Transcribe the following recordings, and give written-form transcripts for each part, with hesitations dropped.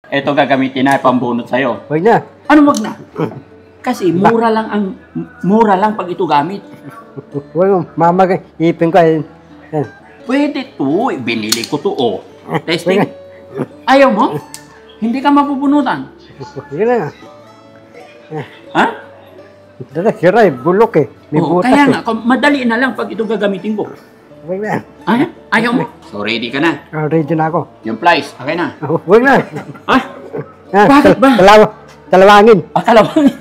Ito gagamitin na pambunot sa'yo. Wag na. Ano wag na? Kasi mura lang pag ito gamit. Wag mo, mamagay. Ipin ko. Pwede to. Binili ko to. Oh. Testing. Ayaw mo? Hindi ka mapupunutan. Wag na. Ha? Dala, sira eh. Bulok eh. May butas Kaya eh. nga, madali na lang pag ito gagamitin ko. Wag na. Ayaw mo? So ready ka na? Ready na ako. Yung plies, okay na? Wag na. Ha? Bakit ba? Talawangin. Talawangin.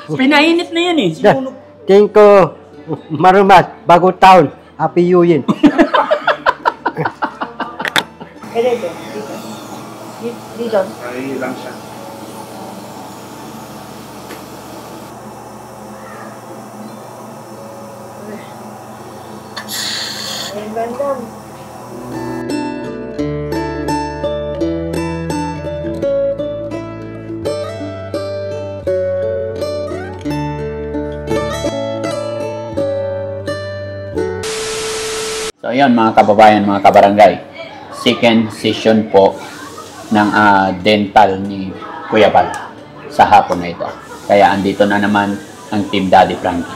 Pinainit na yan eh. Tingin ko, marumat, bagong taon, happy New Year. Dito. Ay, lang siya. Ay, bandam. So ayan mga kababayan, mga kabarangay. Second session po ng dental ni Kuya Bal sa hapon na ito. Kaya andito na naman ang Team Daddy Frankie.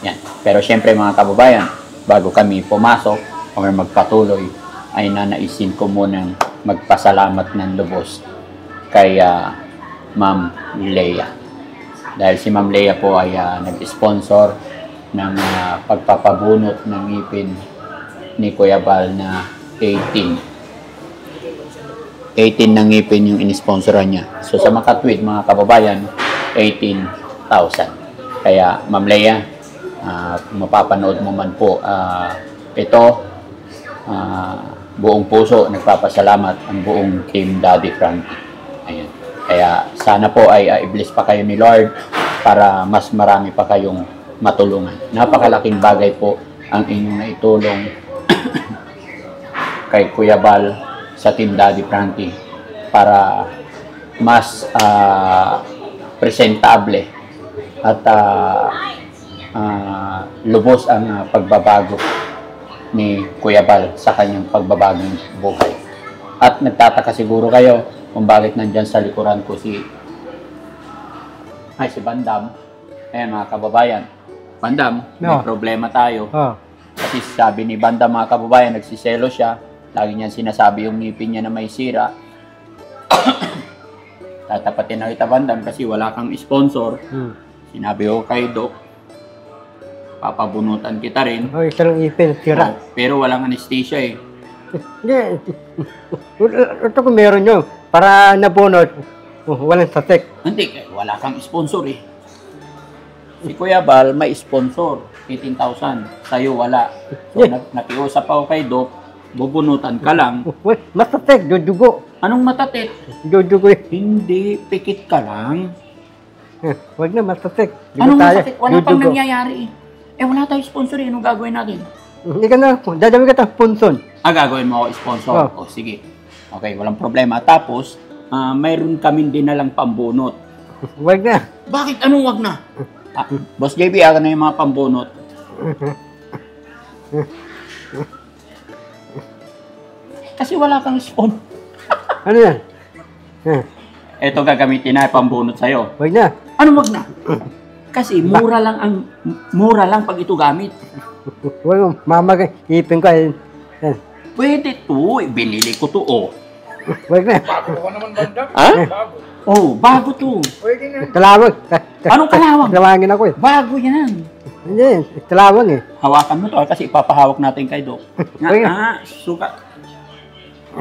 Yan. Pero syempre mga kababayan, bago kami pumasok o magpatuloy, ay nanaisin ko munang magpasalamat ng lubos kay Ma'am Leia. Dahil si Ma'am Leia po ay nag-sponsor ng pagpapabunot ng ngipin ni Kuya Bal na 18 na ngipin yung in-sponsoran niya. So sa makatwid mga kababayan, 18,000. Kaya Ma'am Leia, kung mapapanood mo man po ito, buong puso nagpapasalamat ang buong Team Daddy Frankie. Ayan. Kaya sana po ay i-bless pa kayo ni Lord para mas marami pa kayong matulungan. Napakalaking bagay po ang inyong naitulong kay Kuya Bal sa Team Daddy Frankie para mas presentable at lubos ang pagbabago ni Kuya Bal sa kanyang pagbabagong buhay. At nagtataka siguro kayo kung bakit nandyan sa likuran ko si Bandam. Ayan mga kababayan. Bandam, may problema tayo. Kasi sabi ni Bandam mga kababayan, nagsiselo siya. Lagi niyan sinasabi yung ngipin niya na may sira. Tatapatin na kita Bandam kasi wala kang sponsor. Sinabi ko kay Doc, papabunutan kita rin. Isa lang ipin, sira. Pero walang anesthesia eh. Hindi. Ito kung meron nyo, para nabunot, walang satek. Hindi, wala kang sponsor eh. Si Kuya Bal may sponsor, 18,000. Sa'yo wala. So nakiusap ako kay Doc, bubunutan ka lang. Masatek, dudugo. Anong matatit? Dudugo eh. Hindi, pikit ka lang. Wag na, masatek. Anong masatit? Wala pang nangyayari eh. Wala tayong sponsor eh. Anong gagawin natin? Hindi ka na, dadami ka ng sponsor. Gagawin mo ako sponsor? O, sige. Okay, walang problema. Tapos, mayroon kami din nalang pambunot. Wag na. Bakit? Anong wag na? Boss JB, aga na yung mga pambunot. Kasi wala kang sponsor. Ano yan? Ito gagamitin na pambunot sa'yo. Wag na. Ano wag na? Kasi mura lang pag ito gamit. Wag mo, mamagay. Ipin ko. Pwede to. Binili ko to. Oh. Wag na. Bago ko naman bandam. Ha? Bago. Oh, bago to. Pwede na. Talawag. Anong kalawang? Talawangin ako eh. Bago yan. Hindi, talawang eh. Hawakan mo to kasi ipapahawak natin kay Doc. Suka.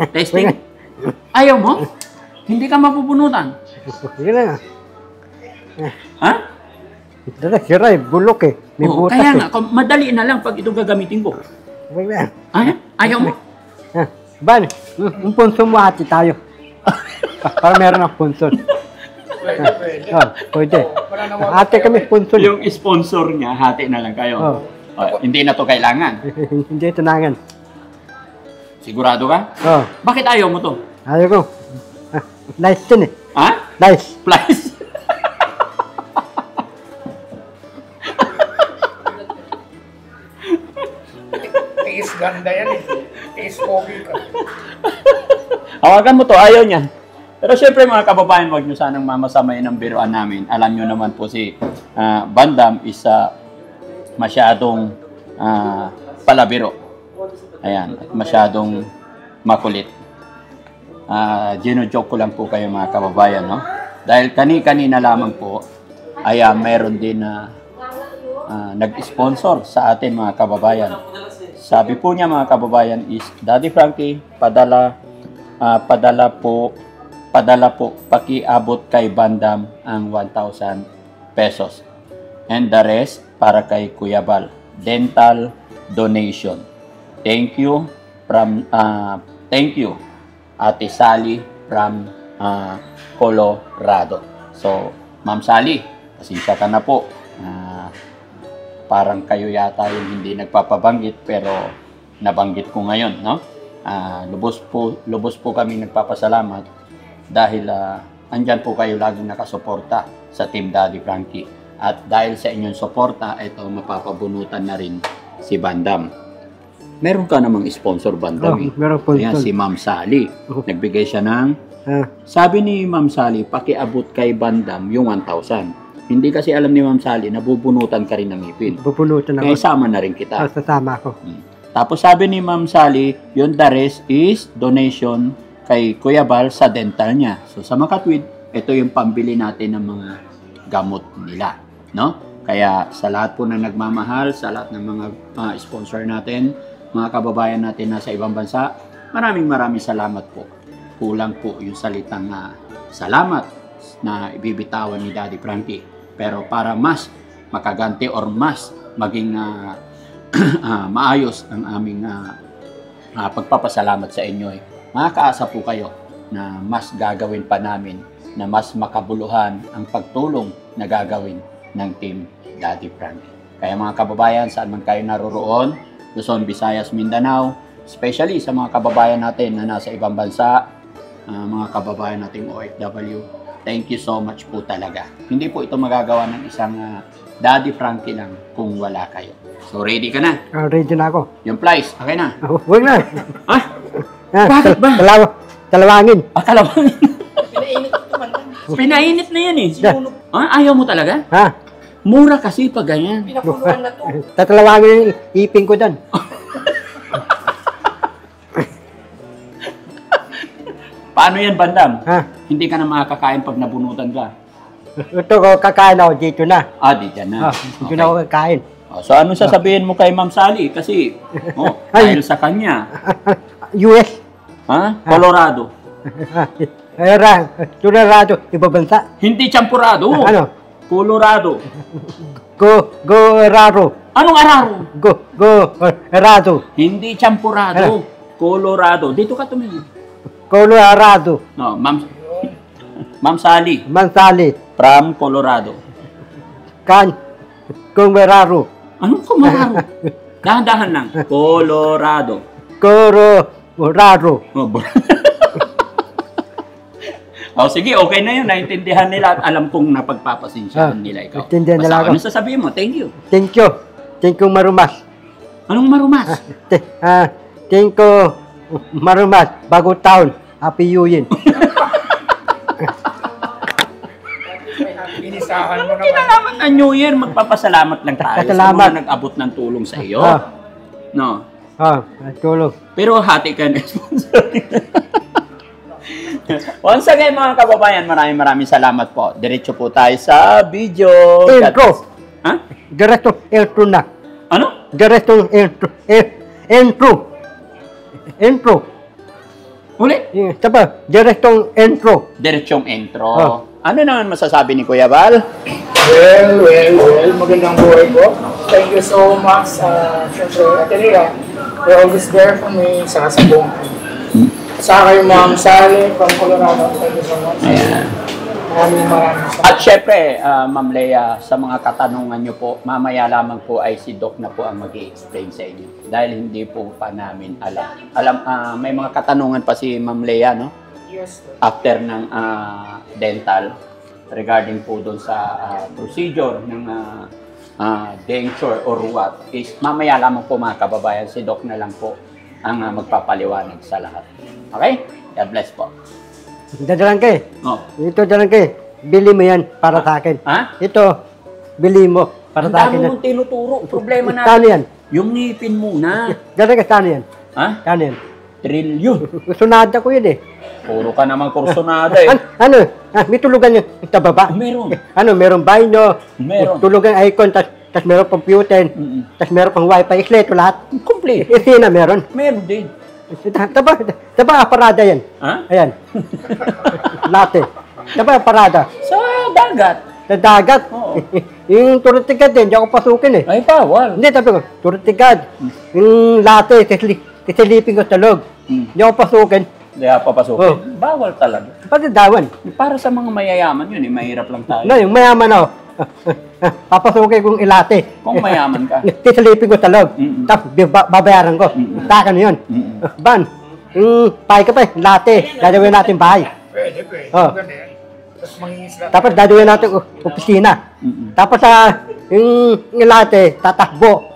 Testing. Ayaw mo? Hindi ka mapupunutan. Sige na. Ha? Dala, sira eh. Bulok eh. May butas Kaya eh. nga, madali na lang pag ito gagamitin ko. Wag na. Ayaw mo? Ban, yung punso mo hati tayo. Para meron ng punso. Pwede. Hati kami punso. Yung sponsor niya, hati na lang kayo. Hindi na to kailangan. Hindi tunangan. Sigurado ka? Bakit ayaw mo to? Ayaw ko. Nice din eh. Ha? Nice. Plus. Tiis ganda yan eh. Tiis pogi ka. Hawakan mo to, ayaw niyan. Pero syempre mga kababayan, wag nyo sanang mamasamay ng biruan namin. Alam nyo naman po si Bandam is masyadong palabiro. Ayan, at masyadong makulit. Gino-joke ko lang po kayo mga kababayan, no? Dahil kanina lamang po ay meron din na nag-sponsor sa atin mga kababayan. Sabi po niya mga kababayan is, Daddy Frankie, padala po, pakiabot kay Bandam ang 1,000 pesos. And the rest para kay Kuya Bal. Dental donation. Thank you Ate Sally from Colorado. So, Ma'am Sally, pasensya ka na po. Parang kayo yata yung hindi nagpapabanggit pero nabanggit ko ngayon, no? Lubos po kami nagpapasalamat dahil andyan po kayo laging nakasuporta sa Team Daddy Frankie. At dahil sa inyong suporta, ito mapapabunutan na rin si Bandam. Meron ka namang sponsor, Bandam. Meron po. Ayan, si Ma'am Sally. Nagbigay siya ng... Sabi ni Ma'am Sally, pakiabot kay Bandam yung 1,000. Hindi kasi alam ni Ma'am Sally, nabubunutan ka rin ng ngipin. Bubunutan ako. Kaya sama na rin kita. Sasama ako. Tapos sabi ni Ma'am Sally, yung the rest is donation kay Kuya Bal sa dental niya. So sa Makatwid, ito yung pambili natin ng mga gamot nila. No? Kaya sa lahat po na nagmamahal, sa lahat ng mga sponsor natin, mga kababayan natin na sa ibang bansa, maraming salamat po. Kulang po yung salitang salamat na ibibitawan ni Daddy Frankie. Pero para mas makaganti or mas maging maayos ang aming pagpapasalamat sa inyo, makakaasa po kayo na mas gagawin pa namin, na mas makabuluhan ang pagtulong na gagawin ng Team Daddy Frankie. Kaya mga kababayan, saan man kayo naroroon, Luzon, Visayas, Mindanao, especially sa mga kababayan natin na nasa ibang bansa, mga kababayan nating OFW, thank you so much po talaga. Hindi po ito magagawa ng isang Daddy Frankie lang kung wala kayo. So, ready ka na? Ready na ako. Yung flies, okay na? Huwag na. Bakit ba? Talawangin. Talawangin. Pinainit ito man lang. Pinainit na yan Ayaw mo talaga? Mura kasi pag ganyan. Pinapuluan na to. Tatalawangin yung ipin ko dyan. Paano yan, Bandam? Hindi ka na makakakain pag nabunutan ka. Ito ko, kakain ako dito na. Dito na. Dito na ako kakain. So, ano sasabihin mo kay Ma'am Sally? Kasi, dahil sa kanya. US. Colorado. Colorado, ibang bansa. Hindi champurado. Ano? Colorado. Go-raro. Anong araro? Go-rado. Hindi champurado. Colorado. Dito ka tumingin. Colorado. No, Ma'am Sally. Mansali. From Colorado. Kumararo. Anong kumararo? Dahan-dahan lang. Colorado. Colorado. Sige, okay na yun. Naintindihan nila at alam kong napagpapasensyahan nila ikaw. Naintindihan nila ako. Ano sasabihin mo? Thank you. Thank you. Thank you, Marumas. Anong marumas? Thank you, Marumas. Bagong taon. Happy New Year. Inisahan mo naman. Kinalaman na New Year, magpapasalamat lang tayo sa mga nag-abot ng tulong sa iyo. No? Tulong. Pero hati ka na sponsor. Once again mga kababayan, maraming salamat po. Diretso po tayo sa video. Intro. Diretso intro na. Ano? Diretso intro. Intro. Ulit? Saba, diretsong intro. Diretsong intro. Ano naman masasabi ni Kuya Bal? Well, magandang buhay po. Thank you so much, syempre, Atenea. You're always there for me sa kasabong. Sa kayo, Ma'am Sally from Colorado. Thank you so much. Ayan. Maraming salamat. At syempre, Ma'am Lea, sa mga katanungan nyo po, mamaya lamang po ay si Doc na po ang mag-i-explain sa inyo. Dahil hindi po pa namin alam. May mga katanungan pa si Ma'am Lea, no? Yes, sir. After ng dental, regarding po doon sa procedure ng denture or what, is mamaya lamang po mga kababayan, si Doc na lang po ang magpapaliwanag sa lahat. Okay? God bless po. Dadalang ka eh. Oh. Ito dadalang ka eh. Bili mo yan para sa akin. Ha? Ito, bili mo para Ang sa dami akin yan. mong tinuturo. Problema Saan natin. yan? Yung ngipin muna. Dadalang ka, saan yan? Ha? Saan yan? Trilyon. Sunada ko yun eh. Puro ka naman kursonada eh. Ano? May tulugan yun sa baba. Meron. Meron banyo. Meron. Tulugan icon, tas meron computer. Tas meron pang wifi, isleto lahat. Complete. Isina meron. Meron din. Taba parada yan. Ha? Ayan. Latte. Taba parada. Sa dagat. Sa dagat. Oo. Yung turitigad din, hindi ako pasukin eh. Ay, bawal. Hindi, sabi ko, turitigad. Yung latte, kisilipin ko sa loob. Hindi ako pasukin. Hindi ka papasukin. Oh. Bawal talaga. Pati dawan. Para sa mga mayayaman yun, eh. Mahirap lang tayo. No, yung mayaman ako. Papasukin kong ilate. Kung mayaman ka. Kisilipin ko sa loob. Tapos babayaran ko. Taka na yun. Ban, yung pahay ka pa eh, latte. Dadawin natin bahay. Pwede. Oh. Maganda yan. Tapos mangingisla. Tapos dadawin natin opisina. Tapos yung latte, tatakbo.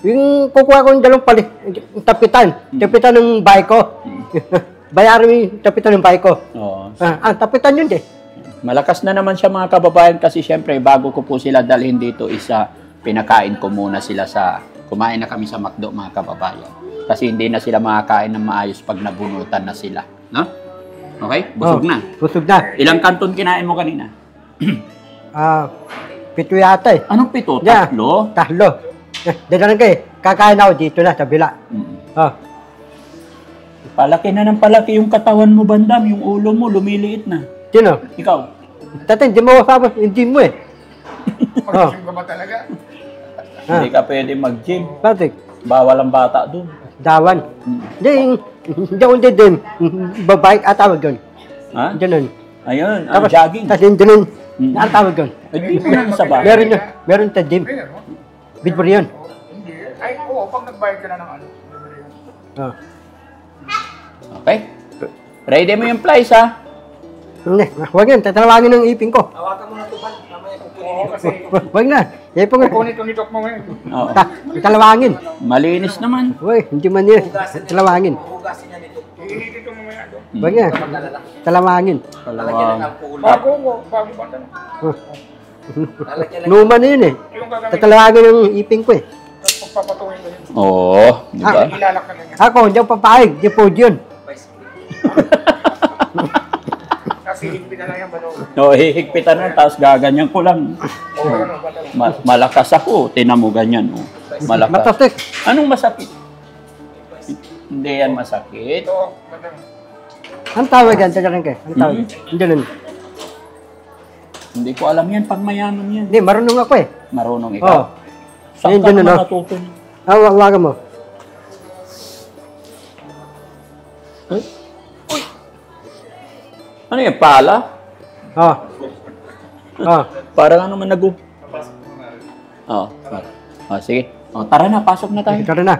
Yung kukuha ko yung dalawang palit, yung tapitan ng bahay ko. Bayaran mo yung tapitan ng bahay ko. Oo. Tapitan yun eh. Malakas na naman siya mga kababayan kasi syempre bago ko po sila dalhin dito isa pinakain ko muna sila kumain na kami sa McDo mga kababayan. Kasi hindi na sila makakain ng maayos pag nabunutan na sila. No? Okay? Busog na. Busog na. Ilang kanton kinain mo kanina? 7 yata eh. Anong 7? Yeah. 3? Tatlo. Dadalang ka eh. Kakain ako dito na sa bila. Palaki na ng palaki yung katawan mo, Bandam. Yung ulo mo, lumiliit na. Sino? Ikaw? Tatay, hindi mo kasama. Hindi mo eh. Mag-gym ka ba talaga? Hindi ka pwede mag-gym. Patrick, Bawal ang bata doon. dawan. Hindi ako din. Babae at tawag doon. Ha? Ganun. Ayun, jogging. Tapos yung ganun. Ang tawag doon. Hindi mo na sa bahay. Meron yun. Meron sa gym. Meron. Bidbor yun. Hindi. Ay, oo. Pag nagbayad ka na ng ano. Okay? Ready mo yung flies, ha? Hindi. Huwag yan. Tatalawangin ng ipin ko. Oo, kasi Huwag na. Ipin ko. kunit-unitok mo ngayon. Oo. Tatalawangin. Malinis naman. Uy, hindi man yun. Tatalawangin. Iinitin ko mamaya doon. Huwag yan. Talawangin. Bago ba ito? Luma na yun eh. Yung gagawin, Tatalawangin ng ipin ko eh. tapos pagpapatuhin ko yun. Oo. Di ba? Ilalak na lang yan. Ako, hindi ako papayag. Di po yun. Kasi higpit na lang yan, bano? Oo, hihigpitan na, tapos gaganyan ko lang. Oo, ano ba ito? Malakas ako. Tinan mo ganyan. Oh. Malakas. Matasik. Anong masakit? Hindi yan masakit. Ito, bano? Ang tawag yan, tagalin kayo. Ang tawag. Hindi nun. Hindi ko alam yan. Pag mayaman yan. Hindi, marunong ako eh. Marunong Oo. ikaw. Saan Ayun, ka ganun, naman oh. natuto? Hawakan mo. Uy. Ano yan? Pala? Oo. Oo. Parang ano man Oo. Sige. Tara na. Pasok na tayo. Tara na.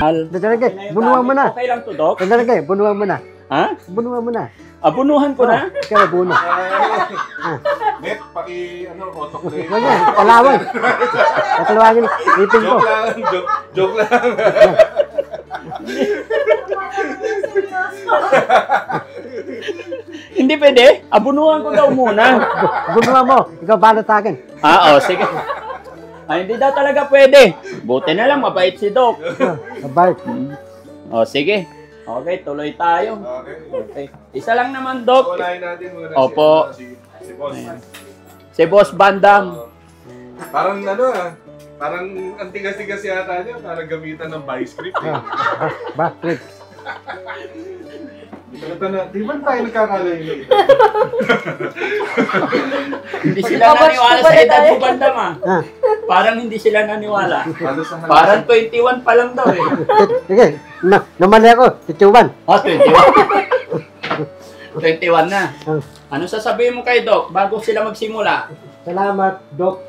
Dadalang kayo. Bunuhan mo na. Okay lang to, Doc? Dadalang kayo. Bunuhan mo na. Ha? Bunuhan mo na. Abunuhan ko na? Kaya buno. Net, otok na yun. Huwag yan. Talawag. Tatalawagin. Ipin ko. Joke lang. Hindi pwede. Abunuhan ko daw muna. Bunuhan mo. Ikaw bala sa akin. Sige. Ay, hindi daw talaga pwede. Buti na lang, mabait si Doc. Kabait. Sige. Okay, tuloy tayo. Okay. Okay. Isa lang naman, Doc. Unahin natin muna. Opo. Si Boss. Ayan. Si Boss Bandam. Parang parang ang tigas-tigas yata niya, parang gamitan ng vice grip. Bakit? Di ba tayo nagkakalay nito? Hindi sila naniwala sa edad mo, Bandam ah. Ah, Parang hindi sila naniwala. Ano sa halos? Parang 21 pa lang daw eh. sige, namali ako, tituban. Oh, 21. 21 na. Ah, Ano sasabihin mo kay Doc bago sila magsimula? salamat, Doc.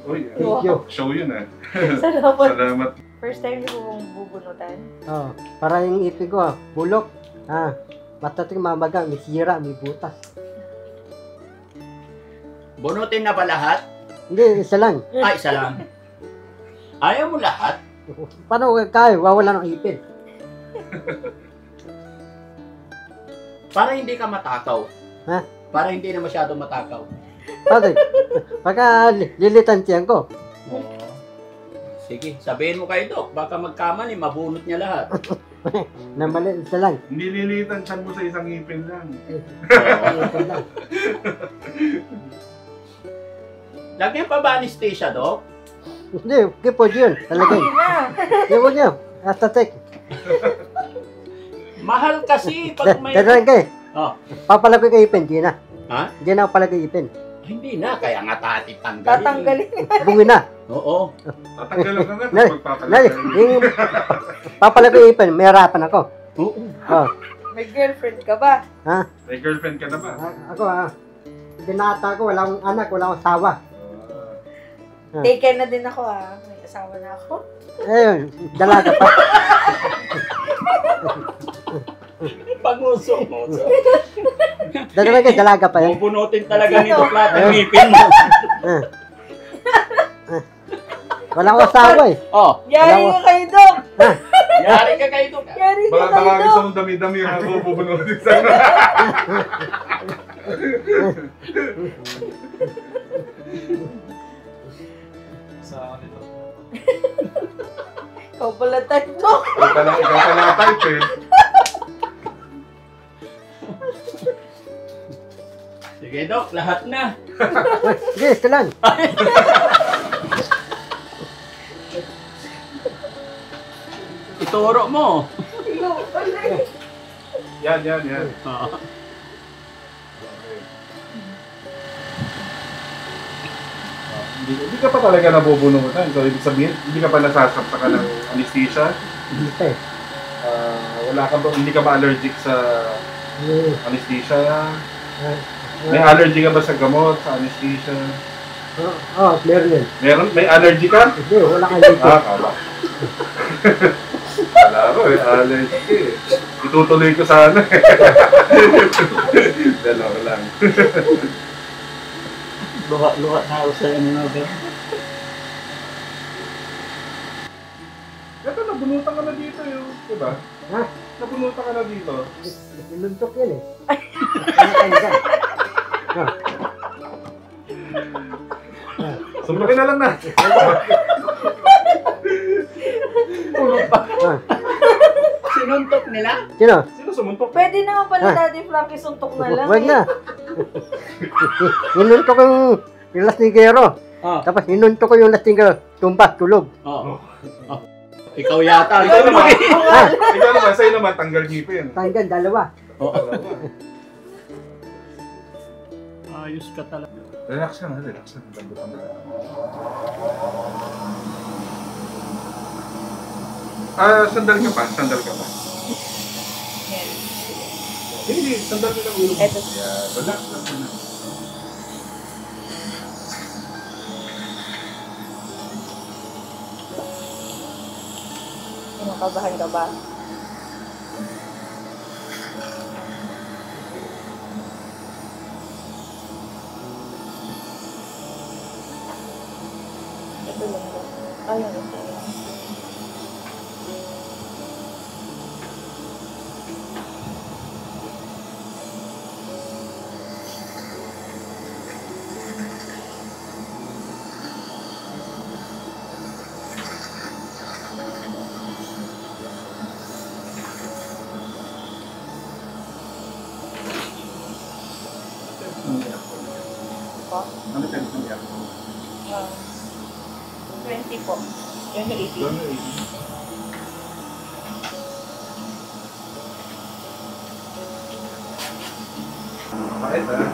Uy, Thank you. show yun ah. Salamat. Salamat. First time niyo pong bubunutan. Oh, para yung ipin ko, bulok. Matating mamaga, may sira, may butas. Bunutin na ba lahat? Hindi, isa lang. Ay, isa lang. Ayaw mo lahat? Paano kaya? Wawala ng ipin. Para hindi ka matakaw. Ha? Para hindi na masyado matakaw. Bakit? Pagka lilitan siyan ko. Oo. Sige, sabihin mo kay Doc, baka magkamali, mabunot niya lahat. Namali, isa lang. Hindi lilitan siyan mo sa isang ngipin lang. Ipin lang. Lagyan pa ba anesthesia, Doc? Hindi, kipod yun. Talagay. Kipod yun. Astatek. Mahal kasi pag may... Talagay. Oh. Papalagay kay ipin, di na. Ha? Hindi na ako palagay ipin. Hindi na, kaya nga tatanggalin. Tatanggalin. Bungi na. Oo. Tatanggalan ka nga Nali, tapos magpapalagay. yung papalagay ipin, may harapan ako. Oo. Oh. May girlfriend ka ba? Ha? May girlfriend ka na ba? Ako binata ko, wala akong anak, wala akong asawa. Taken na din ako May asawa na ako. Ayun, dalaga pa. Panguso-nguso. Dalaga pa yan. Bubunutin talaga ni Doc lahat ng ngipin mo. Ah. Wala akong asawa eh. Oh, Yari ka kayo, Doc! yari ka kay Doc. Yari ka Baka kayo, gusto Doc! mong dami-dami yung ako bubunutin sa Ikaw pala tayo, Doc! ikaw ka na type eh. Sige, Doc, lahat na. Sige, ito lang. Ituro mo. Ikaw pala. Yan. Oo. Hindi ka pa talaga nabubunutan. So, ibig sabihin, hindi ka pa nasasaksakan ng anesthesia. Hindi pa eh. Hindi ka ba allergic sa anesthesia? Ah, May allergy ka ba sa gamot, sa anesthesia? meron yun. May allergy ka? Hindi, wala kang dito. Kala. Kala ko, may allergy eh. Itutuloy ko sana eh. Dalawa lang. Luha na ako sa inyo na, Doc. Ito, nabunutan ka na dito yun. Diba? Ha? Nabunutan ka na dito. Niluntok yun eh. Ano Sundukin na lang na. Sinuntok nila? Sino? Sino sumuntok? Pwede naman pala, Daddy Frankie, suntok na lang. Huwag na. Niluntok yung lastigero. Oh. Tapos niluntok ko yung lastigero. Tumba, tulog. Oo. Oh. Ikaw yata. Ikaw naman, sa'yo naman, tanggal ngipin. Tanggal, dalawa. Ayos ka talaga. Relax ka na. Lambutan mo. Sandal ka pa. Hindi, sandal ka lang ulo mo. Eto. Yeah, relax lang. Kinakabahan ka ba? Ito lang ba? Ayun, ito. niya? 20 po. Yung 18. Doon, 80. Bakit ah?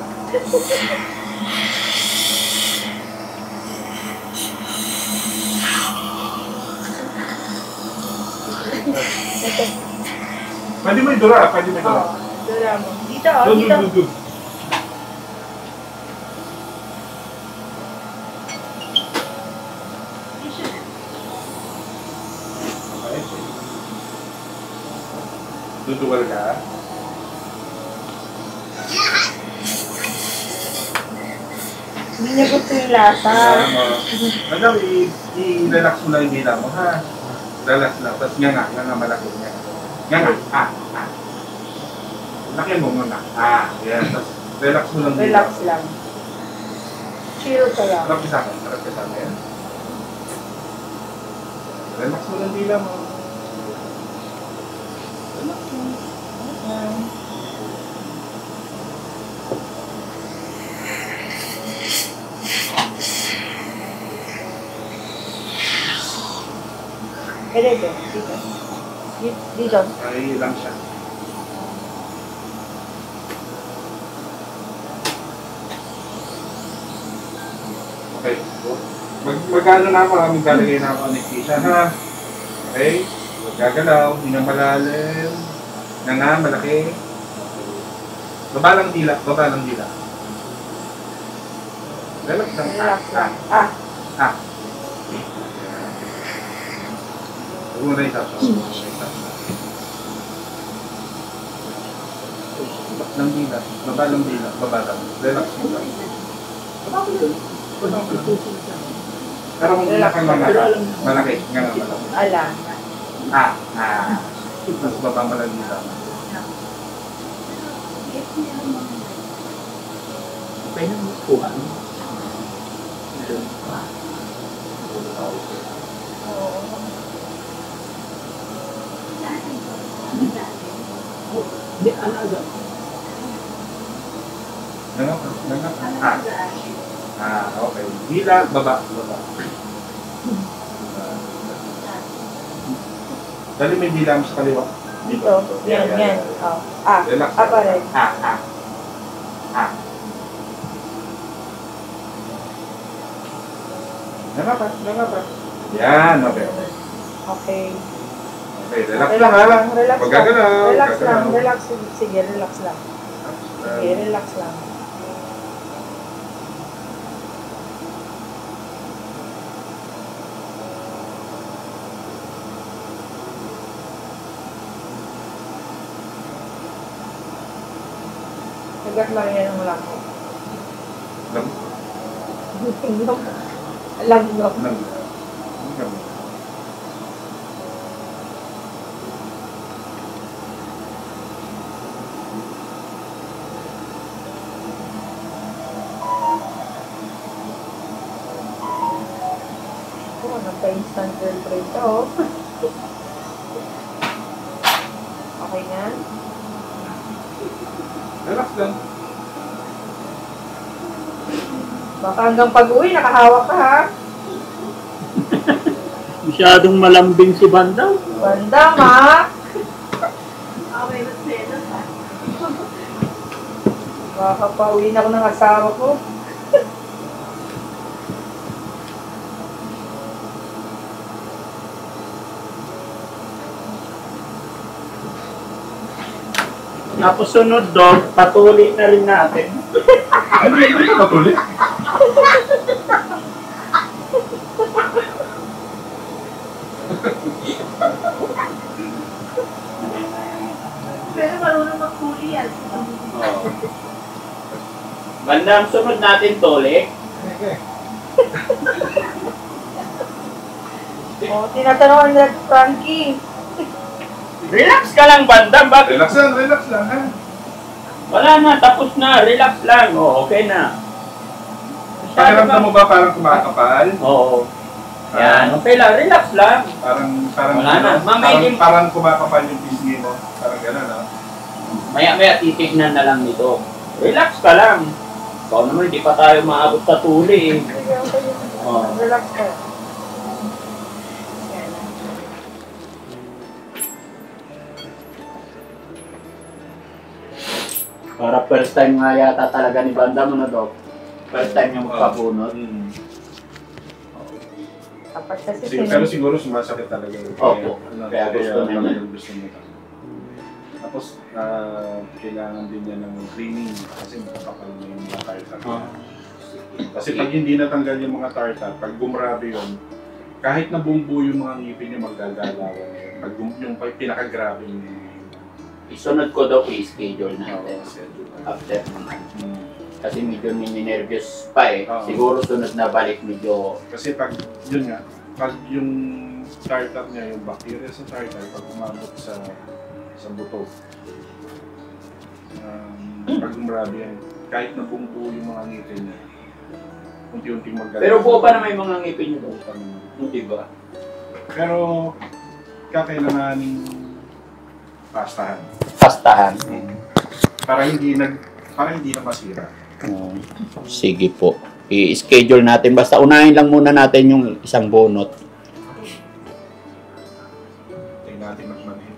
Pwede may dura, pwede may dura. Oo. Dura mo. Dito, oh, Doon, dito. doon, doon. Okay. Duduwal ka. Hindi niya gusto yung lasa. Madam, i-relax mo lang yung dila mo, ha? Relax lang. Tapos nga malaki nga. Laki mo muna. Yan. Tapos relax mo lang dila. Relax lang. Chill ka lang. Harap ka sa akin. Harap ka sa akin. Relax mo lang dila mo. Relax mo. Dito. Dito. Ay, lang siya. Okay. Magkano na ako, maglalagay na ako anesthesia, ha? Okay? Gagalaw, hindi na malalim. Na nga, malaki. Baba lang dila, baba lang dila. Relax lang. Relax lang. Huwag mo na itapos. Lang dila, baba lang dila, baba lang. Relax mo lang. Pero kung hindi kang malaki, nga nga malaki. Alam. Mas baba mo lang dila. Okay. Dila, baba. Dali may dila mo sa kaliwa. Dito. Yan. Oh. Relax. Pa rin. Nangapat. Yan, okay. Okay. Okay, relax lang ha. Relax Huwag lang. gagalaw. Relax lang. Gagalaw. Relax. Sige, relax lang. Sige, relax lang. Agad lang yan ang lang. Langgam. Oh, nagpa-instant girlfriend ka, oh. Okay na? Relax lang. Baka hanggang pag-uwi, nakahawak ka, ha? Masyadong malambing si Bandang. Bandang, ha? Baka pa-uwi na ako ng asawa ko. Tapos sunod dog, patuloy na rin natin. Ano yung patuloy? Pero marunong magkuli yan. Bandang, sunod natin tole. Oh, tinatanong nila Frankie. Relax ka lang, Bandang. Bakit? Relax lang ha. Wala na, tapos na. Relax lang. O, okay na. Pakiramdam mo ba parang kumakapal? Oo. Yan, okay lang. Relax lang. Parang Wala na. Mamay parang kumakapal yung pisngi mo. Parang gano'n, no? Maya-maya titignan na lang nito. Relax ka lang. Ikaw naman, hindi pa tayo maabot sa tuli eh. Sige, okay. Oh. Relax ka. Para first time nga yata talaga ni Banda mo na, Dok. First time niya magpabunot. Kapag kasi Pero siguro sumasakit talaga. Opo. Kaya gusto niya. talagang gusto niya. Tapos, kailangan din niya ng cleaning kasi makapal na yung mga tartar. Kasi pag hindi natanggal yung mga tartar, pag gumrabe yun, kahit na bumbu yung mga ngipin niya, maggagalawan yun. Pag yung pinakagrabe yung Isunod ko daw i-schedule natin after naman. Kasi medyo nervous pa eh. Oo. Siguro sunod na balik medyo... Kasi pag, yun nga, pag yung tartar niya, yung bacteria sa tartar, pag umabot sa buto, pag gumrabe yan, kahit na bumbu yung mga ngipin niya, unti-unting maggalaw. Pero buo pa na may mga ngipin nyo daw. Hindi ba? Pero, kakailanganin pastahan. Pastahan. Para hindi na masira. Sige po. I-schedule natin. Basta unahin lang muna natin yung isang bunot. Tingnan natin magmanin.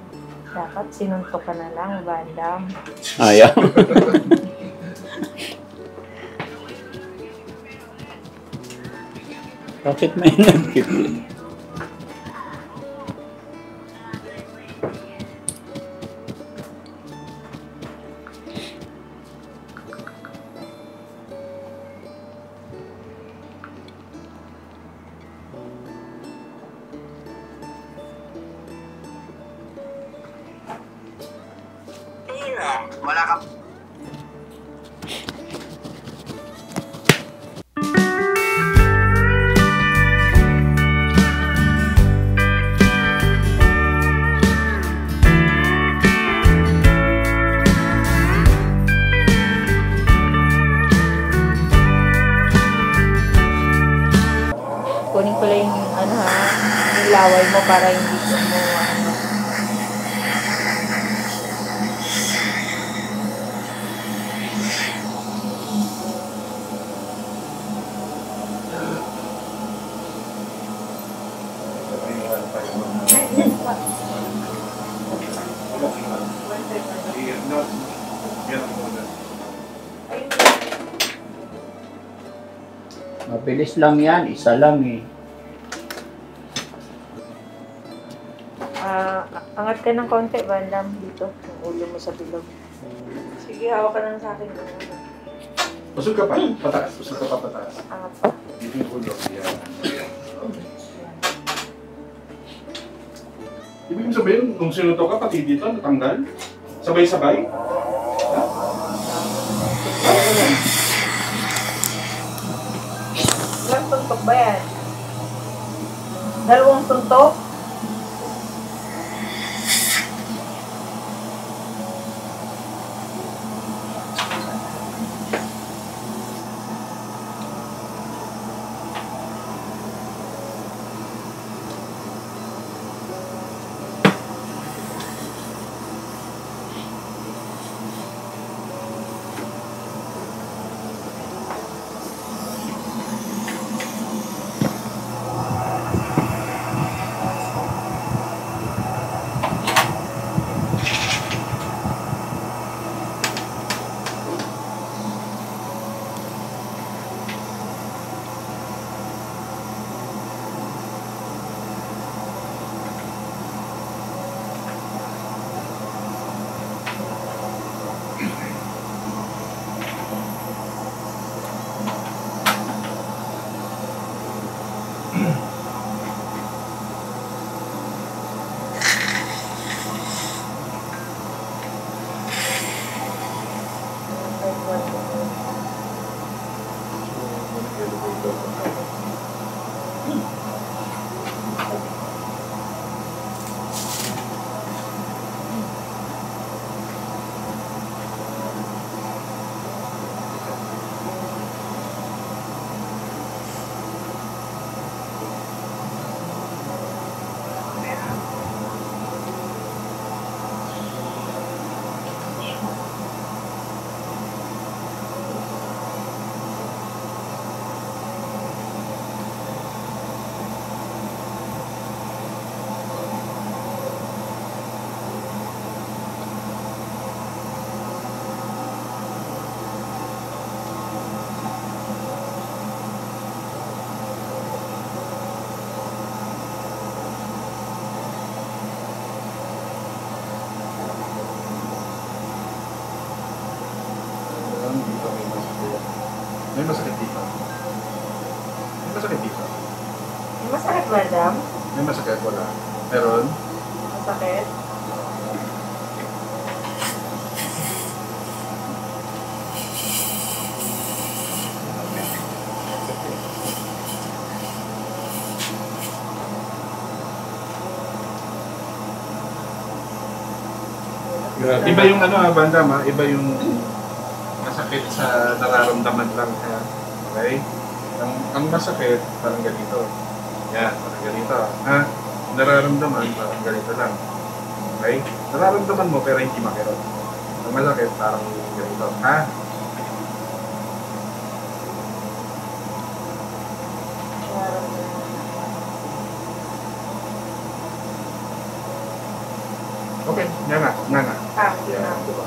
dapat sinuntok ka na lang, Bandam. Ayaw. Bakit may nagkipin? Wala ka. Kunin ko lang yung ano ha, yung laway mo para hindi ko mo ano. Mabilis lang yan. Isa lang eh. Angat ka ng konti, Bandam, dito. Yung ulo mo sa bilog. Sige, hawak ka lang sa akin. Usog ka pa. Pataas. Usog ka pa pataas. Angat pa. Dito yung ulo. Yan. Ibig sabihin, nung sinuto ka, pati dito, natanggal? Sabay-sabay? Ilang tuntok ba yan? Dalawang tuntok? Masakit dito. May masakit, madam? May masakit, wala. Meron? Masakit? Iba yung bandam ha, iba yung masakit sa nararamdaman lang ha. Okay? Ang masakit, parang ganito. Yan, parang ganito. Ha? Nararamdaman, parang ganito lang. Okay? Nararamdaman mo pero hindi makirot. Ang masakit, parang ganito. Ha? Okay, nga. Diba?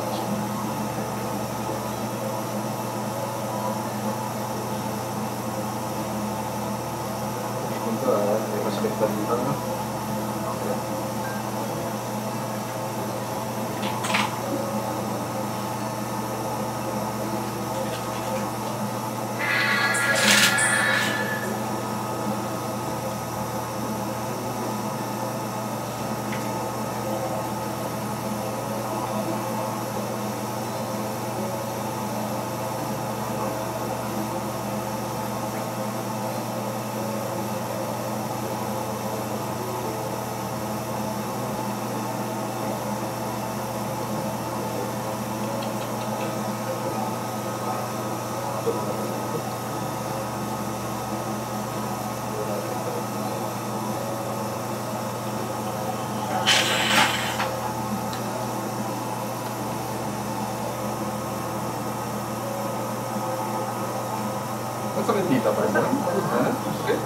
Ito may masakit pa dito. Okay. Masakit dito pa rin. Ha? Masakit?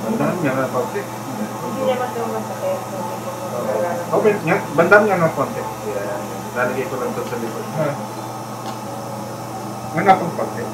Bandam niya na konti. Hindi naman daw masakit. Okay, nga. Bandam niya na konti. Yan. Lalagay ko lang ito sa likod. Nga na pang konti.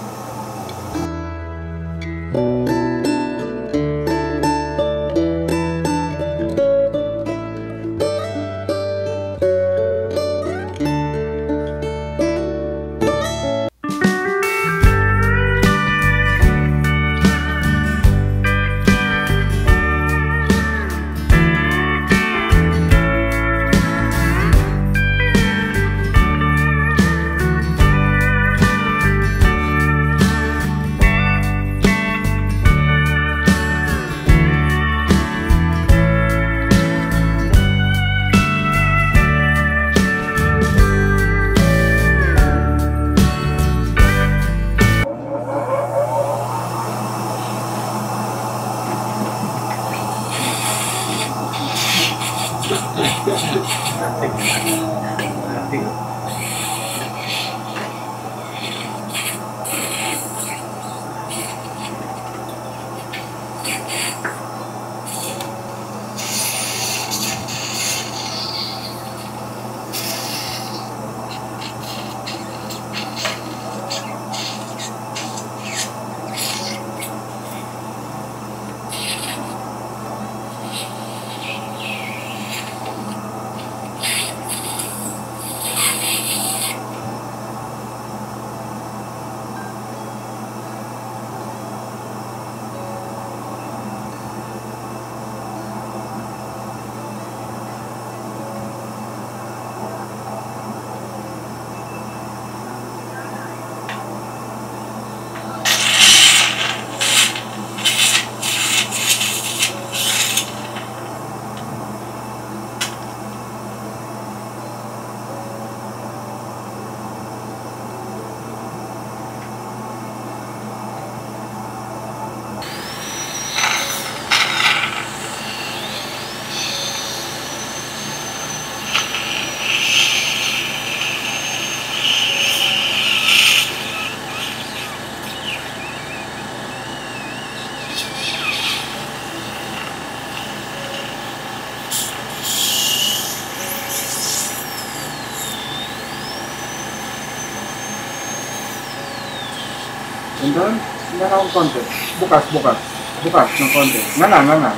Doon? Nga na akong konti. Bukas. Bukas ng konti. Nga na.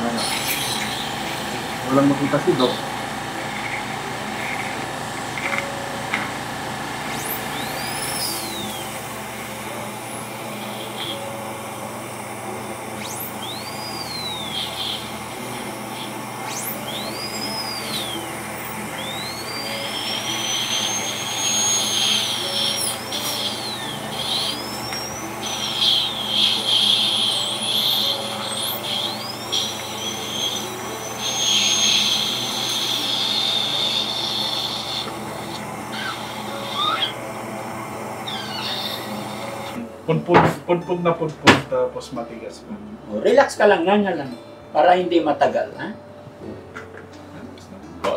Walang makita si Doc. Punpun na punpun, tapos matigas pa. Relax ka lang, nga lang. Para hindi matagal, ha?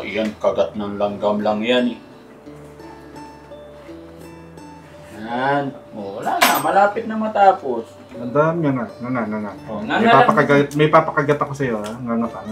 Yan, kagat ng langgam lang yan, eh. Yan. Wala na, malapit na matapos. Nandam, nga na. Oh, May papakagat ako sa'yo, ha? Nga pa.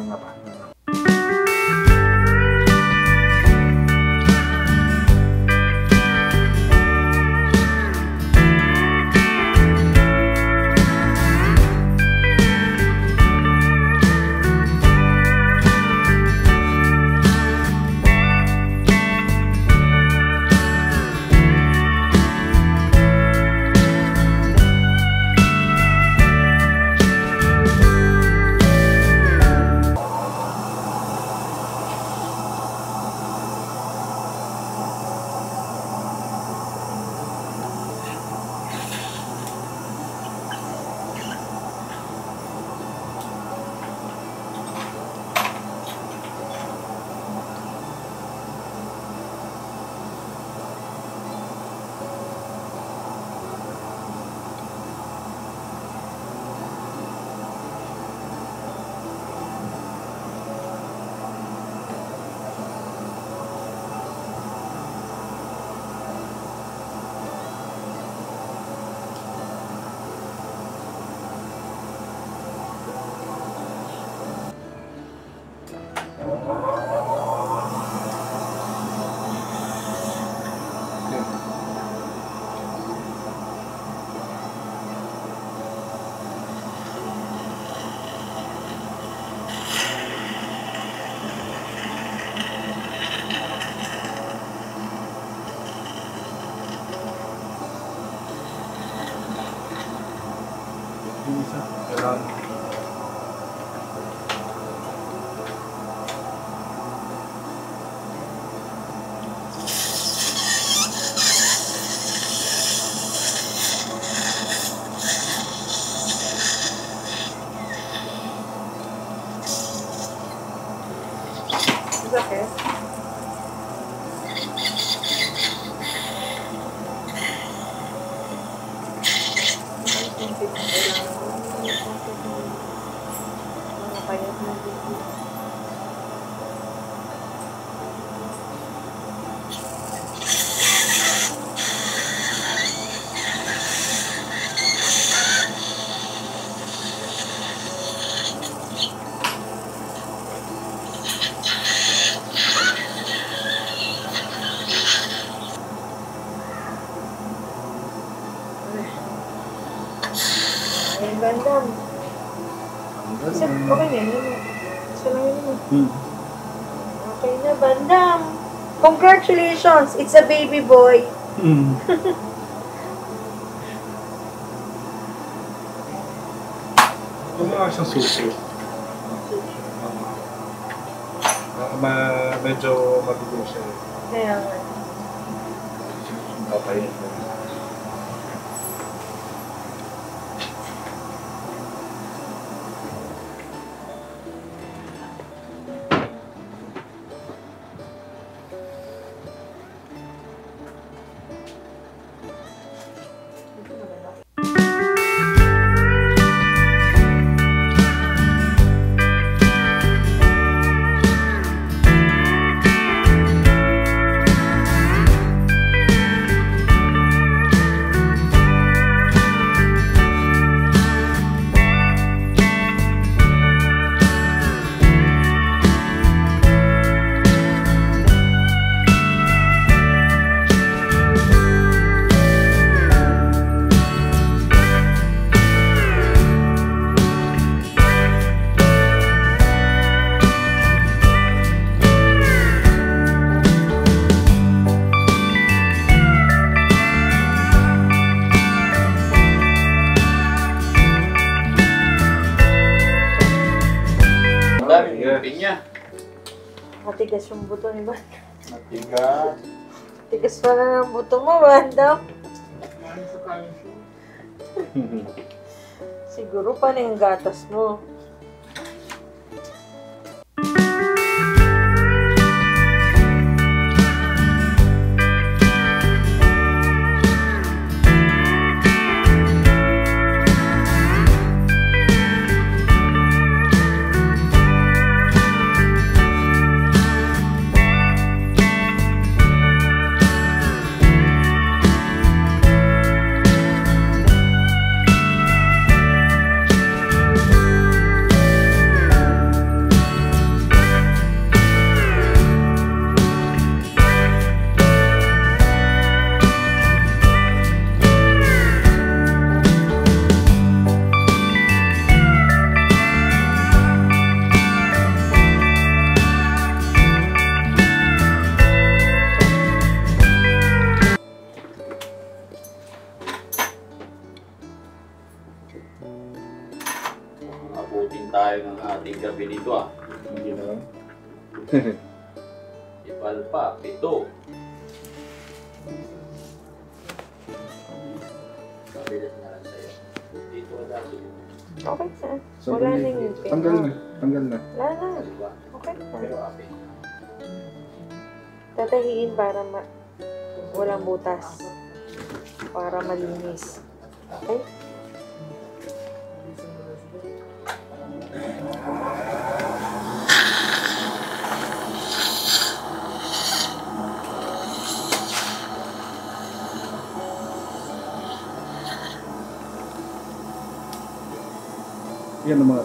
Sakit? Ayun, bandam. Kasi okay na yun. Isa lang yun. Okay na, bandam. Congratulations! It's a baby boy. Gumawa siyang susi. Medyo mabigo siya. Kaya nga. Okay. Matigas yung buto ni Bandam. Matigas. Tigas pala ng buto mo, Bandam. Siguro pa na yung gatas mo. Abutin tayo ng ating gabi nito ah. Hindi na lang. Ipal pa, 7. Mabilis na lang sa'yo. Dito wala sa'yo. Okay, sir. So, Wala na yung pin. tanggal na. Tanggal na. Wala na. Diba? Okay na. Pero api. Tatahiin para walang butas. Para malinis. Okay? Yan ang mga...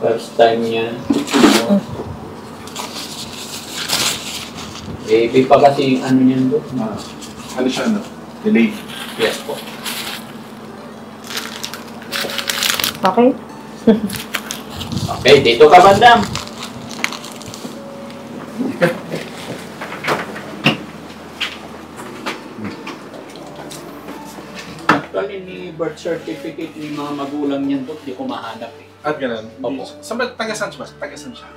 First time niya. Baby pa kasi yung ano niyan doon. Ano siya, no? Delay. Yes po. Okay? Okay, dito ka Bandam. Actually, ni birth certificate ng mga magulang niyan doon, hindi ko mahanap eh. At ganun. Opo. Taga-san siya? Taga-san siya?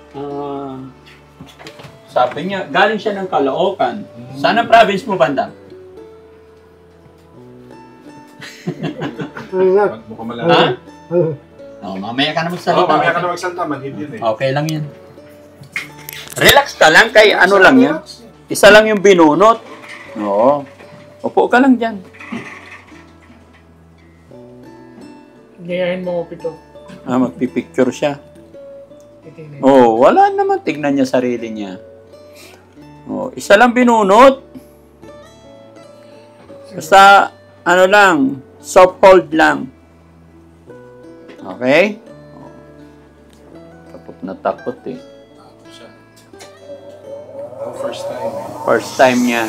Sabi niya, galing siya ng Caloocan. Saan ang province mo, Bandam? Mukhang malala. Ha? Oh, mamaya ka na magsalita. Oo, mamaya ka na magsalita. Manhid yun eh. Okay lang yan. Relax ka lang, kay ano lang yan. Isa lang yung binunot. Oo. Upo ka lang dyan. Gayahin mo ko ito. Magpipicture siya. Titingnan. Oh, wala naman. Tignan niya sarili niya. Oh, isa lang binunot. Basta, ano lang, soft hold lang. Okay? Oh. Takot na takot eh. Siya. First time eh. First time niya.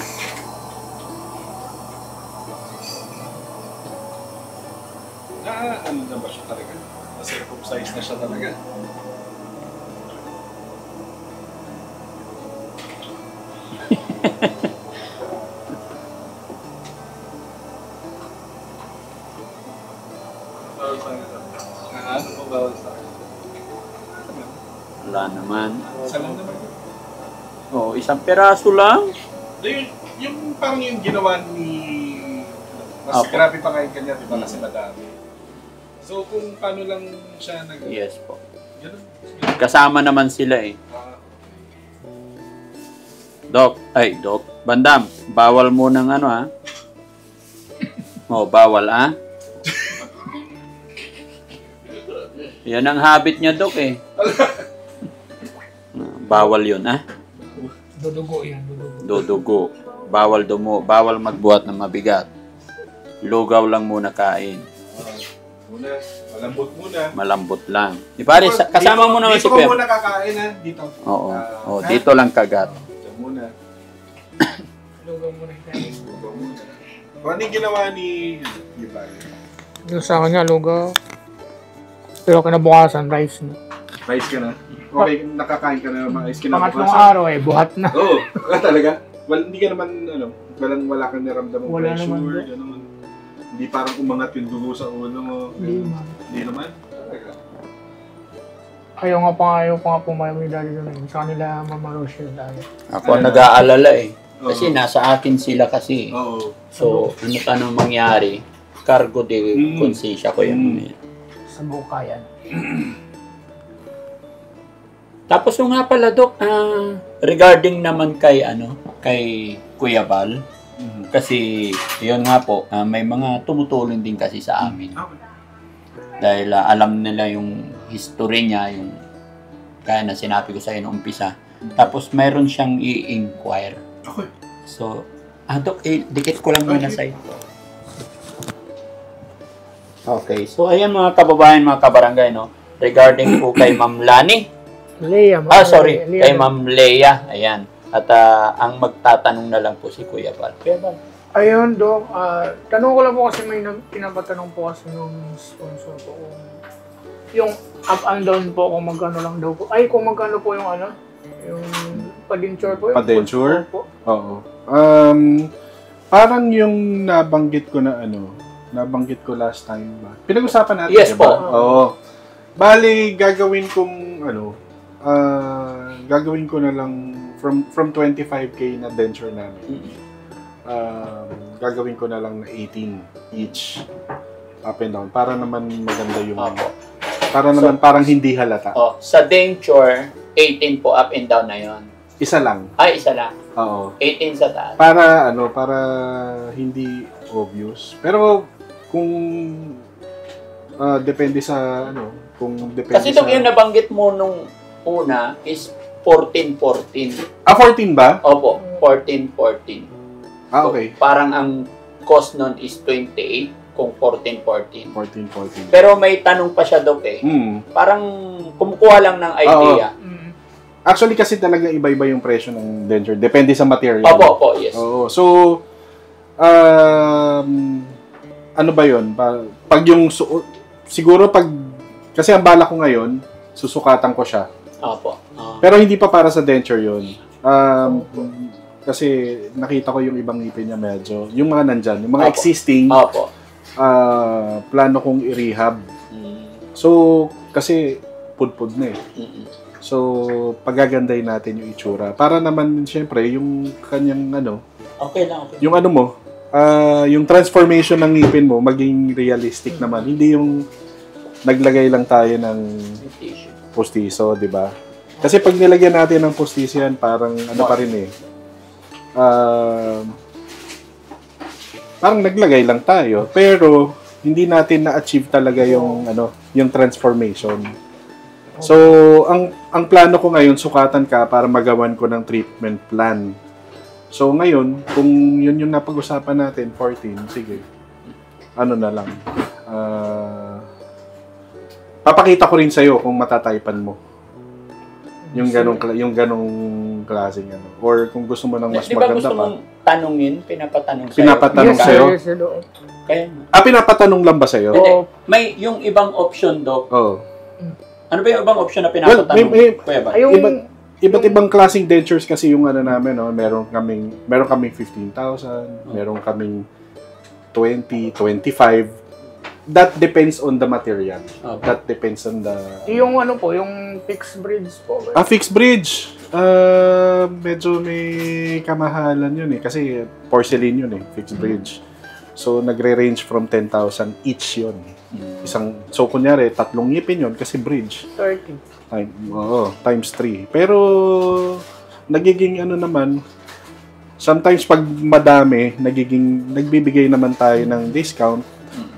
ano na ba siya talaga? Na-circumcise na siya talaga. Bawal sa akin. Ano po bawal sa akin? Wala naman. Isa lang naman. Oh, isang peraso lang. Yung parang yung ginawa ni... Mas Apo. grabe pa nga yung kanya, di ba? Kasi madami. So kung paano lang siya nag... Yes po. Ganun. Kasama naman sila eh. Doc, Bandam, bawal mo ng ano ha? Oh, bawal ha? Yan ang habit niya, Doc eh. Bawal yun ha? Dudugo yan, dudugo. Dudugo. Bawal magbuhat ng mabigat. Lugaw lang muna kain. Muna, malambot muna. Malambot lang. Di pare, kasama mo naman si Dito Pep. ko muna kakain ha, dito. Oo. Oh, Ha? dito lang kagat. Diyan muna. Dudugo muna yan. Lugaw muna. Kung ano yung ginawa ni Ibarra? Yung sa kanya, lugaw. Pero kinabukasan, rice na. Rice ka na? Okay, nakakain ka na ng mais Pangatlong kinabukasan? araw buhat na. Oo, talaga? Hindi ka naman, wala kang naramdaman Wala pressure, naman. gano'n. Hindi parang umangat yung dugo sa ulo mo. Hindi naman. Talaga. Ayaw ko nga pumayag ni Daddy doon. Sa kanila, Mama Rochelle dahil. Ako ang nag-aalala eh. Kasi nasa akin sila kasi. Oo. So, ano mangyari? Cargo de consensya ko yun. Sa bukayan. Tapos yung nga pala, Dok, regarding naman kay Kuya Val, kasi yun nga po, may mga tumutulong din kasi sa amin. Okay. Dahil alam nila yung history niya, yung kaya na sinabi ko sa inyo noong umpisa. Tapos mayroon siyang i-inquire. Okay. So, Dok, dikit ko lang muna sa ito. Okay, so ayan mga kababayan, mga kabarangay, no? Regarding po kay Ma'am Lani. Leia. Kay Ma'am Leia. Ayan. At ang magtatanong na lang po si Kuya Val. Kuya Val. Ayun, Dok. Tanong ko lang po kasi may pinapatanong po kasi nung sponsor ko kung yung up and down po kung magkano lang daw po. Ay, kung magkano po yung yung pa-denture po. Yung Pa-denture? po. Oo. Parang yung nabanggit ko last time ba? Pinag-usapan natin, Yes diba? po. Oo. Bali, gagawin ko na lang from 25k na denture namin. Gagawin ko na lang na 18 each up and down para naman maganda yung parang hindi halata. Sa denture, 18 po up and down na yon. Isa lang. Ay, isa lang. Oo. 18 sa taas. Para hindi obvious. Pero kung depende sa Kasi itong yung nabanggit mo nung una is 14-14. 14 ba? Opo, 14-14. Okay. So, parang ang cost nun is 28 kung 14-14. 14. Pero may tanong pa siya, Dok eh. Parang kumukuha lang ng idea. Actually kasi talaga iba-iba yung presyo ng denture. Depende sa material. Opo, yes. Oo. So, ano ba yun? Pag yung siguro kasi ang bala ko ngayon, susukatan ko siya. Opo. Pero hindi pa para sa denture yun. Kasi nakita ko yung ibang ngipin niya medyo, yung mga nandyan, yung mga existing, plano kong i-rehab. So, kasi pudpud na eh. So, pagagandahin natin yung itsura. Para naman, syempre, yung kanyang Okay lang, okay. yung yung transformation ng ngipin mo, maging realistic naman. Hindi yung naglagay lang tayo ng postiso, di ba? Kasi pag nilagyan natin ng postiso yan, parang pa rin eh. Parang naglagay lang tayo, pero hindi natin na-achieve talaga yung yung transformation. So, ang plano ko ngayon, sukatan ka para magawan ko ng treatment plan. So, ngayon, kung yun yung napag-usapan natin, 14, sige. Na lang. Papakita ko rin sa'yo kung matataypan mo. Yung ganong klaseng ano. Or kung gusto mo ng mas Di ba maganda gusto pa. mong tanungin, pinapatanong sa'yo? Pinapatanong Yes, sa'yo? sir, yes, sir. Kaya, Pinapatanong lang ba sa'yo? hindi. May yung ibang option, Doc. Oo. Ano ba yung ibang option na pinapatanong? Kuya Bal? Ay, yung, Iba't ibang klaseng dentures kasi yung ano namin, no? Meron kaming 15,000, meron kaming 20, 25. That depends on the material. Okay. That depends on the... yung ano po, yung fixed bridge po. Fixed bridge. Medyo may kamahalan yun eh. Kasi porcelain yun eh, fixed bridge. So, nagre-range from 10,000 each yun. So, kunyari, 3 ngipin yun kasi bridge. 30. Times 3. Pero, nagiging ano naman, sometimes pag madami, nagbibigay naman tayo ng discount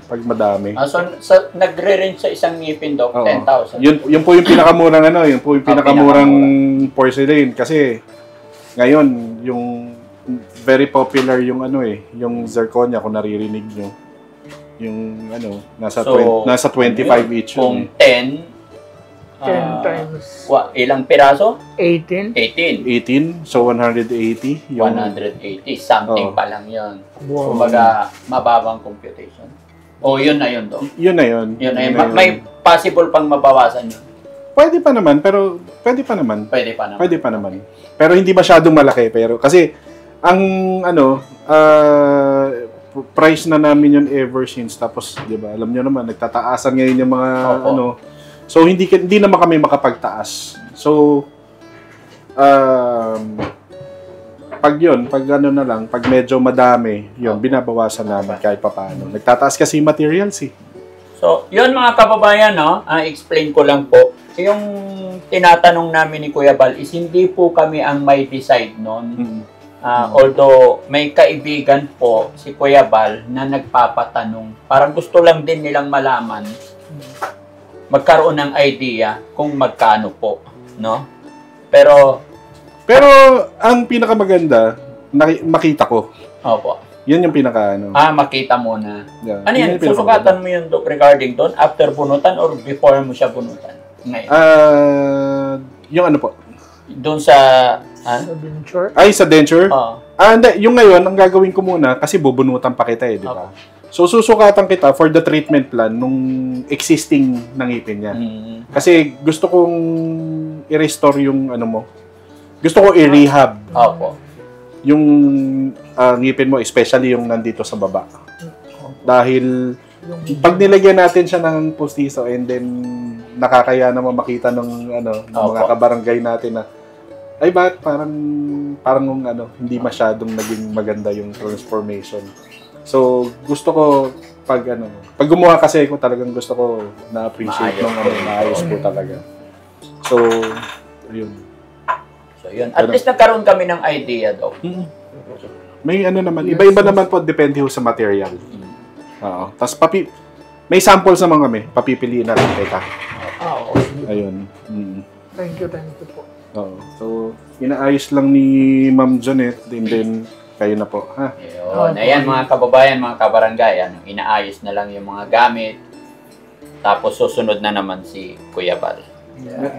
pag madami. So nagre-range sa isang ngipin, Doc, Oo. 10,000. Yun po yung pinakamurang ano, yun po yung pinakamurang porcelain kasi ngayon yung very popular yung ano yung zirconia kung naririnig nyo. Yung ano, nasa So, 25 each Kung yun. 10, 10 times ilang piraso? 18. 18. 18, so 180. Yung, 180. Something Oo. pa lang yun. Wow. Kumbaga, mababang computation. Yun na yun, Doc. Yun na yun. Yun na yun. Yun na yun. May possible pang mabawasan yun. Pwede pa naman, pero pwede pa naman. Pwede pa naman. Pwede pa naman. Pero hindi masyadong malaki. Pero kasi, ang ano, price na namin yun ever since. Tapos, di ba, alam nyo naman, nagtataasan ngayon yung mga, Opo. ano. So, hindi naman kami makapagtaas. So, pag ano na lang, pag medyo madami, yun, binabawasan namin kahit papaano. Nagtataas kasi materials eh. So, yun mga kababayan, no? Explain ko lang po. Yung tinatanong namin ni Kuya Bal is hindi po kami ang may decide noon. Although may kaibigan po si Kuya Bal na nagpapatanong. Parang gusto lang din nilang malaman magkaroon ng idea kung magkano po, no? Pero ang pinakamaganda, makita ko. opo. Yun yung pinaka ano. Makita mo na. Yeah. Ano yan? Yun yung Susukatan mo yun, Doc, regarding doon? After bunutan or before mo siya bunutan? Ngayon. Yung ano po? Doon sa... Sa denture. Ay, sa denture? Oo. Hindi. Yung ngayon, ang gagawin ko muna, kasi bubunutan pa kita eh, di ba? So, susukatan kita for the treatment plan nung existing na ngipin niya. Kasi gusto kong i-restore yung ano mo. Gusto ko i-rehab Opo. yung ngipin mo, especially yung nandito sa baba. Dahil pag nilagyan natin siya ng postizo and then nakakaya naman makita ng ng mga Opo. kabarangay natin na ay bakit parang ano hindi masyadong naging maganda yung transformation. So gusto ko pag gumawa kasi ko talagang gusto ko na-appreciate ng maayos po talaga. So ayun. So, yun. At least nagkaroon kami ng idea, Doc. May ano naman, iba-iba naman po, depende ho sa material. Oo. Tapos may samples naman kami, papipiliin natin teka. Ayun. Thank you po. Oo. So, inaayos lang ni Ma'am Janet, then kayo na po, ha? Yun. Ayan, mga kababayan, mga kabarangay, inaayos na lang yung mga gamit. Tapos susunod na naman si Kuya Bal.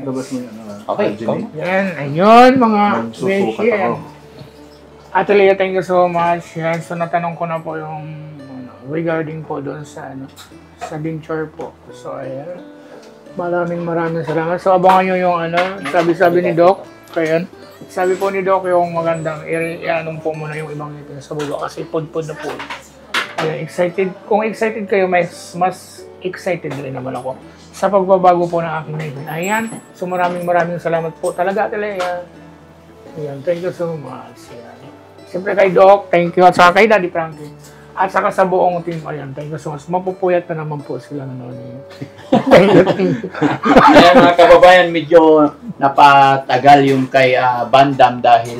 Labas mo yan. Okay, Jenny. Yan, ayun mga Nagsusukat beshi. ako. Atelia, thank you so much. Yan, so natanong ko na po yung regarding po doon sa sa denture po. So ayan. Maraming salamat. So abangan nyo yung sabi ni Doc. Kaya sabi po ni Doc yung magandang i-anong po muna yung ibang ngipin sa baba kasi pod-pod na po. Ayan, excited. Kung excited kayo, mas excited rin naman ako sa pagbabago po ng aking ngipin. Ayan. So maraming salamat po. Talaga, Atelia. Ayan, thank you so much. Ayan. Siyempre kay Doc, thank you. At saka kay Daddy Frankie. At saka sa buong team, ayan, thank you so much. Mapupuyat na naman po sila noon. Thank you. Ayan, mga kababayan, medyo napatagal yung kay Bandam dahil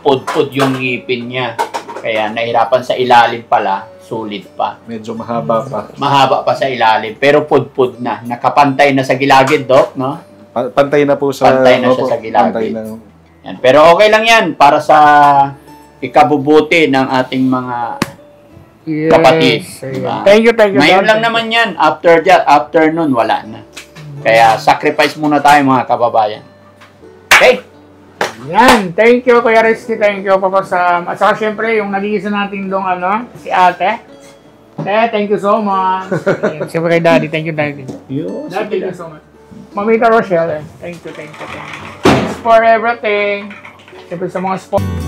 pud-pud yung ngipin niya. Kaya nahirapan sa ilalim pala, sulit pa. Medyo mahaba pa. Mahaba pa sa ilalim, pero pud-pud na. Nakapantay na sa gilagid, Doc, no? Pantay na po sa... Pantay na siya sa gilagid. Pantay na. Yan. Pero okay lang yan para sa ikabubuti ng ating mga kapatid. Diba? Thank you. Ngayon lang naman yan. After nun, wala na. Kaya sacrifice muna tayo mga kababayan. Okay? Yan, thank you Kuya Rizky, thank you Papa Sam. At saka syempre yung nag-iisa natin dong si ate. Thank you so much. Siyempre kay Daddy, thank you Daddy. Dad, thank you so much. Mamita Rochelle, thank you. Thanks for everything. Siyempre sa mga sponsors.